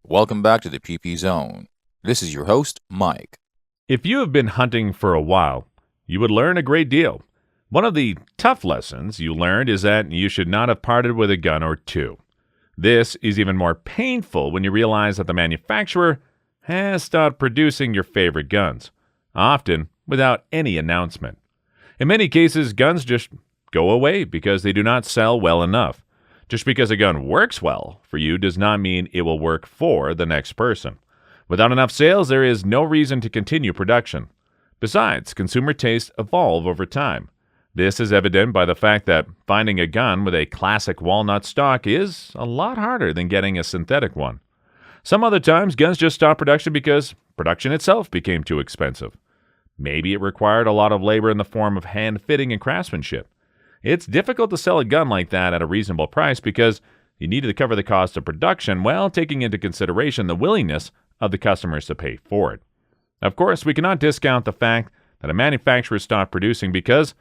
Welcome back to the PP Zone. This is your host, Mike. If you have been hunting for a while, you would learn a great deal. One of the tough lessons you learned is that you should not have parted with a gun or two. This is even more painful when you realize that the manufacturer has stopped producing your favorite guns, often without any announcement. In many cases, guns just go away because they do not sell well enough. Just because a gun works well for you does not mean it will work for the next person. Without enough sales, there is no reason to continue production. Besides, consumer tastes evolve over time. This is evident by the fact that finding a gun with a classic walnut stock is a lot harder than getting a synthetic one. Some other times, guns just stop production because production itself became too expensive. Maybe it required a lot of labor in the form of hand fitting and craftsmanship. It's difficult to sell a gun like that at a reasonable price because you needed to cover the cost of production while taking into consideration the willingness of the customers to pay for it. Of course, we cannot discount the fact that a manufacturer stopped producing because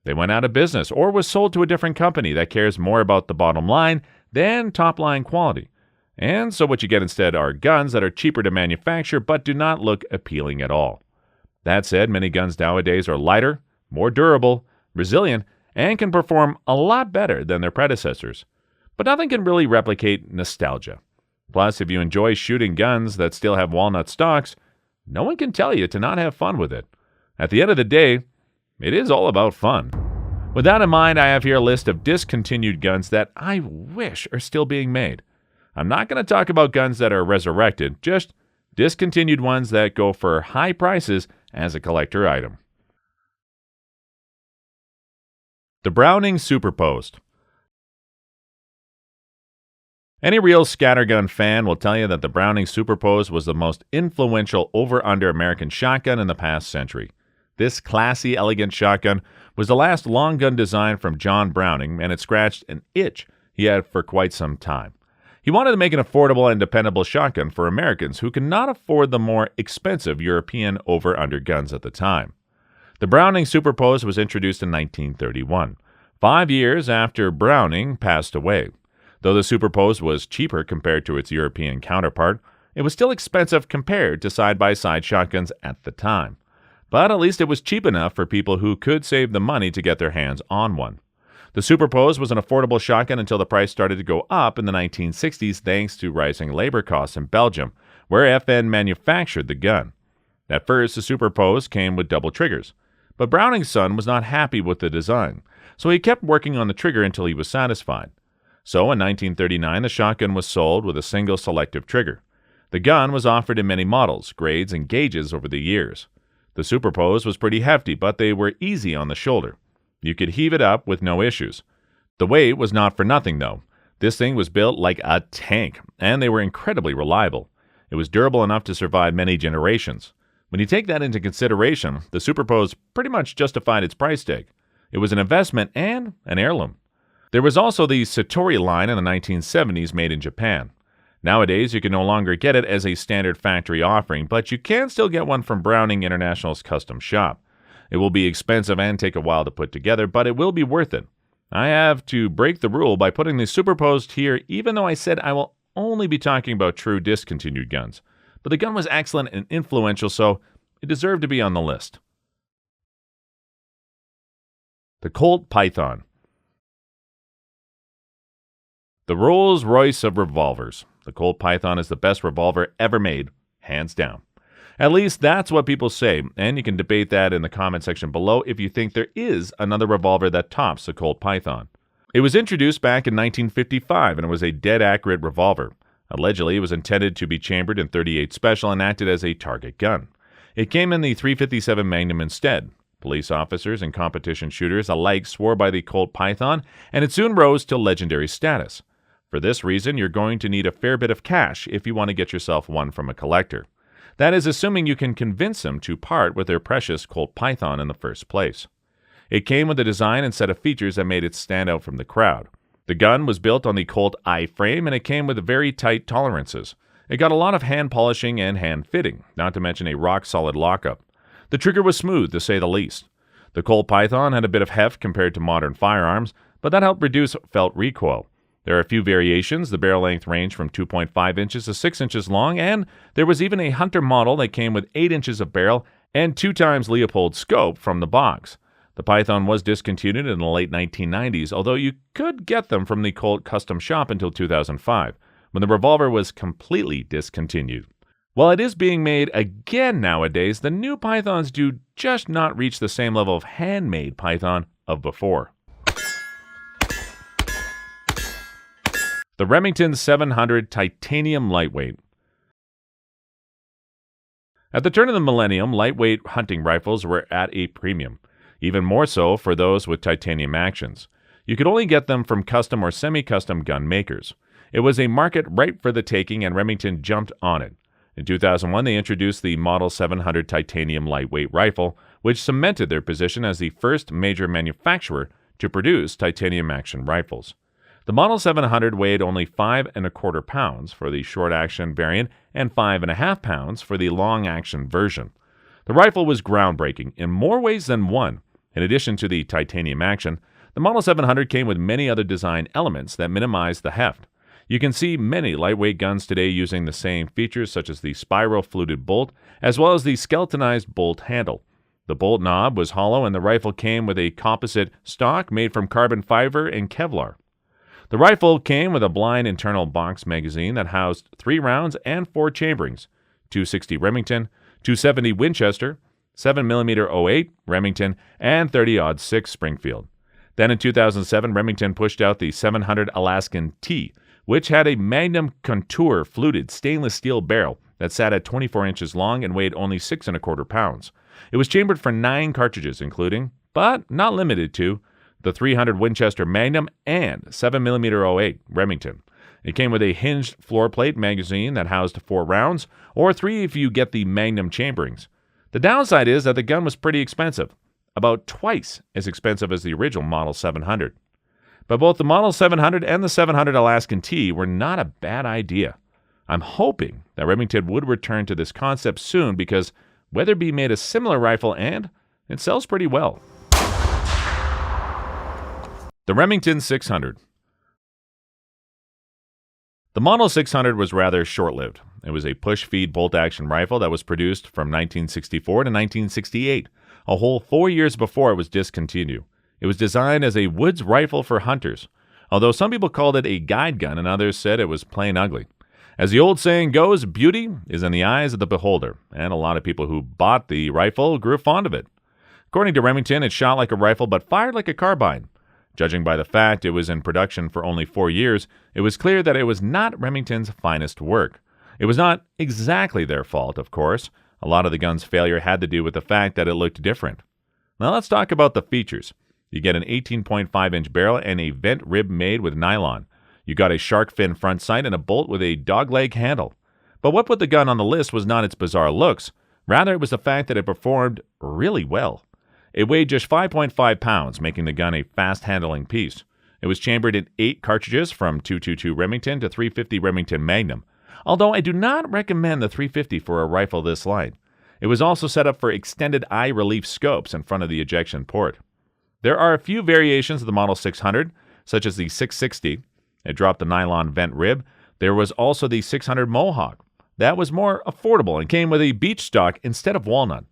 they went out of business or was sold to a different company that cares more about the bottom line than top-line quality. And so what you get instead are guns that are cheaper to manufacture but do not look appealing at all. That said, many guns nowadays are lighter, more durable, resilient, and can perform a lot better than their predecessors. But nothing can really replicate nostalgia. Plus, if you enjoy shooting guns that still have walnut stocks, no one can tell you to not have fun with it. At the end of the day, it is all about fun. With that in mind, I have here a list of discontinued guns that I wish are still being made. I'm not going to talk about guns that are resurrected, just discontinued ones that go for high prices as a collector item. The Browning Superpost. Any real scattergun fan will tell you that the Browning Superpost was the most influential over-under American shotgun in the past century. This classy, elegant shotgun was the last long gun design from John Browning, and it scratched an itch he had for quite some time. He wanted to make an affordable and dependable shotgun for Americans who could not afford the more expensive European over-under guns at the time. The Browning Superpost was introduced in 1931, 5 years after Browning passed away. Though the Superpost was cheaper compared to its European counterpart, it was still expensive compared to side-by-side shotguns at the time. But at least it was cheap enough for people who could save the money to get their hands on one. The Superpost was an affordable shotgun until the price started to go up in the 1960s thanks to rising labor costs in Belgium, where FN manufactured the gun. At first, the Superpost came with double triggers. But Browning's son was not happy with the design, so he kept working on the trigger until he was satisfied. So in 1939, the shotgun was sold with a single selective trigger. The gun was offered in many models, grades, and gauges over the years. The Superpost was pretty hefty, but they were easy on the shoulder. You could heave it up with no issues. The weight was not for nothing, though. This thing was built like a tank, and they were incredibly reliable. It was durable enough to survive many generations. When you take that into consideration, the Superpost pretty much justified its price tag. It was an investment and an heirloom. There was also the Satori line in the 1970s made in Japan. Nowadays, you can no longer get it as a standard factory offering, but you can still get one from Browning International's custom shop. It will be expensive and take a while to put together, but it will be worth it. I have to break the rule by putting the Superpost here, even though I said I will only be talking about true discontinued guns. But the gun was excellent and influential, so it deserved to be on the list. The Colt Python. The Rolls-Royce of revolvers. The Colt Python is the best revolver ever made, hands down. At least that's what people say, and you can debate that in the comment section below if you think there is another revolver that tops the Colt Python. It was introduced back in 1955, and it was a dead-accurate revolver. Allegedly, it was intended to be chambered in .38 Special and acted as a target gun. It came in the .357 Magnum instead. Police officers and competition shooters alike swore by the Colt Python, and it soon rose to legendary status. For this reason, you're going to need a fair bit of cash if you want to get yourself one from a collector. That is assuming you can convince them to part with their precious Colt Python in the first place. It came with a design and set of features that made it stand out from the crowd. The gun was built on the Colt I-frame, and it came with very tight tolerances. It got a lot of hand polishing and hand fitting, not to mention a rock-solid lockup. The trigger was smooth, to say the least. The Colt Python had a bit of heft compared to modern firearms, but that helped reduce felt recoil. There are a few variations. The barrel length ranged from 2.5 inches to 6 inches long, and there was even a Hunter model that came with 8 inches of barrel and 2 times Leopold scope from the box. The Python was discontinued in the late 1990s, although you could get them from the Colt Custom Shop until 2005, when the revolver was completely discontinued. While it is being made again nowadays, the new Pythons do just not reach the same level of handmade Python of before. The Remington 700 Titanium Lightweight. At the turn of the millennium, lightweight hunting rifles were at a premium, even more so for those with titanium actions. You could only get them from custom or semi-custom gun makers. It was a market ripe for the taking, and Remington jumped on it. In 2001, they introduced the Model 700 Titanium Lightweight Rifle, which cemented their position as the first major manufacturer to produce titanium action rifles. The Model 700 weighed only 5.25 pounds for the short-action variant and 5.5 pounds for the long-action version. The rifle was groundbreaking in more ways than one. In addition to the titanium action, the Model 700 came with many other design elements that minimized the heft. You can see many lightweight guns today using the same features, such as the spiral fluted bolt, as well as the skeletonized bolt handle. The bolt knob was hollow, and the rifle came with a composite stock made from carbon fiber and Kevlar. The rifle came with a blind internal box magazine that housed 3 rounds and 4 chamberings, 260 Remington, 270 Winchester, 7mm 08 Remington, and 30-06 Springfield. Then in 2007, Remington pushed out the 700 Alaskan T, which had a Magnum Contour fluted stainless steel barrel that sat at 24 inches long and weighed only 6.25 pounds. It was chambered for 9 cartridges, including, but not limited to, the 300 Winchester Magnum and 7mm 08 Remington. It came with a hinged floor plate magazine that housed 4 rounds, or 3 if you get the Magnum chamberings. The downside is that the gun was pretty expensive, about twice as expensive as the original Model 700. But both the Model 700 and the 700 Alaskan T were not a bad idea. I'm hoping that Remington would return to this concept soon, because Weatherby made a similar rifle and it sells pretty well. The Remington 600. The Model 600 was rather short-lived. It was a push-feed bolt-action rifle that was produced from 1964 to 1968, a whole 4 years before it was discontinued. It was designed as a woods rifle for hunters, although some people called it a guide gun and others said it was plain ugly. As the old saying goes, beauty is in the eyes of the beholder, and a lot of people who bought the rifle grew fond of it. According to Remington, it shot like a rifle but fired like a carbine. Judging by the fact it was in production for only 4 years, it was clear that it was not Remington's finest work. It was not exactly their fault, of course. A lot of the gun's failure had to do with the fact that it looked different. Now let's talk about the features. You get an 18.5-inch barrel and a vent rib made with nylon. You got a shark fin front sight and a bolt with a dogleg handle. But what put the gun on the list was not its bizarre looks. Rather, it was the fact that it performed really well. It weighed just 5.5 pounds, making the gun a fast-handling piece. It was chambered in 8 cartridges from 222 Remington to 350 Remington Magnum, although I do not recommend the 350 for a rifle this light. It was also set up for extended eye relief scopes in front of the ejection port. There are a few variations of the Model 600, such as the 660. It dropped the nylon vent rib. There was also the 600 Mohawk. That was more affordable and came with a beech stock instead of walnut.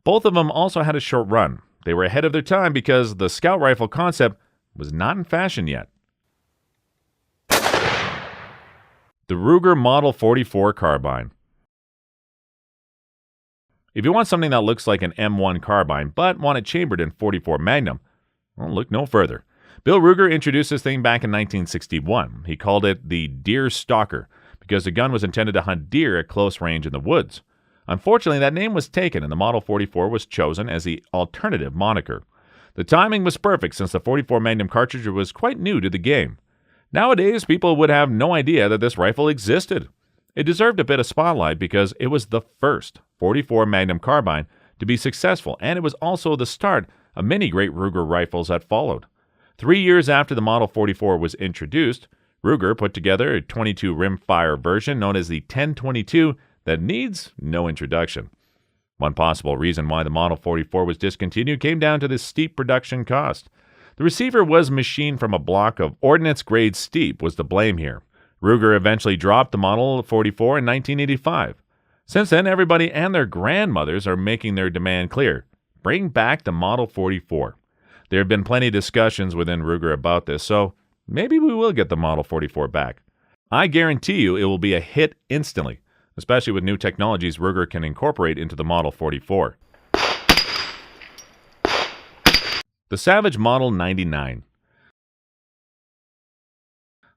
Both of them also had a short run. They were ahead of their time because the scout rifle concept was not in fashion yet. The Ruger Model 44 Carbine. If you want something that looks like an M1 carbine but want it chambered in 44 Magnum, well, look no further. Bill Ruger introduced this thing back in 1961. He called it the Deer Stalker because the gun was intended to hunt deer at close range in the woods. Unfortunately, that name was taken and the Model 44 was chosen as the alternative moniker. The timing was perfect since the 44 Magnum cartridge was quite new to the game. Nowadays, people would have no idea that this rifle existed. It deserved a bit of spotlight because it was the first 44 Magnum carbine to be successful, and it was also the start of many great Ruger rifles that followed. 3 years after the Model 44 was introduced, Ruger put together a 22 rimfire version known as the 1022 that needs no introduction. One possible reason why the Model 44 was discontinued came down to the steep production cost. The receiver was machined from a block of ordnance-grade steel was to blame here. Ruger eventually dropped the Model 44 in 1985. Since then, everybody and their grandmothers are making their demand clear. Bring back the Model 44. There have been plenty of discussions within Ruger about this, so maybe we will get the Model 44 back. I guarantee you it will be a hit instantly, especially with new technologies Ruger can incorporate into the Model 44. The Savage Model 99.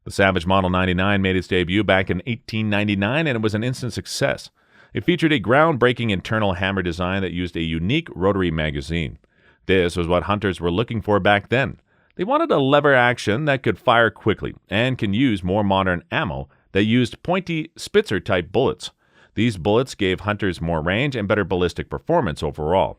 The Savage Model 99 made its debut back in 1899, and it was an instant success. It featured a groundbreaking internal hammer design that used a unique rotary magazine. This was what hunters were looking for back then. They wanted a lever action that could fire quickly and can use more modern ammo that used pointy Spitzer-type bullets. These bullets gave hunters more range and better ballistic performance overall.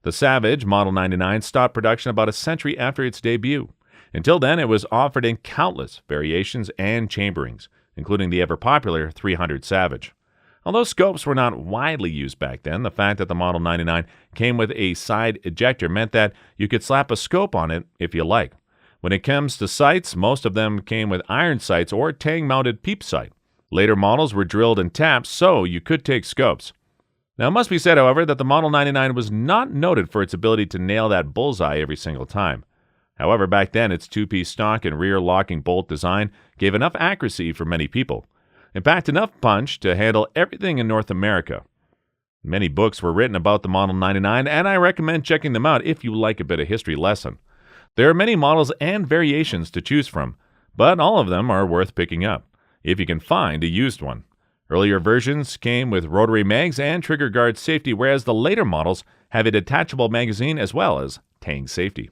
The Savage Model 99 stopped production about a century after its debut. Until then, it was offered in countless variations and chamberings, including the ever-popular 300 Savage. Although scopes were not widely used back then, the fact that the Model 99 came with a side ejector meant that you could slap a scope on it if you like. When it comes to sights, most of them came with iron sights or tang-mounted peep sight. Later models were drilled and tapped, so you could take scopes. Now, it must be said, however, that the Model 99 was not noted for its ability to nail that bullseye every single time. However, back then, its two-piece stock and rear locking bolt design gave enough accuracy for many people. It packed enough punch to handle everything in North America. Many books were written about the Model 99, and I recommend checking them out if you like a bit of history lesson. There are many models and variations to choose from, but all of them are worth picking up, if you can find a used one. Earlier versions came with rotary mags and trigger guard safety, whereas the later models have a detachable magazine as well as tang safety.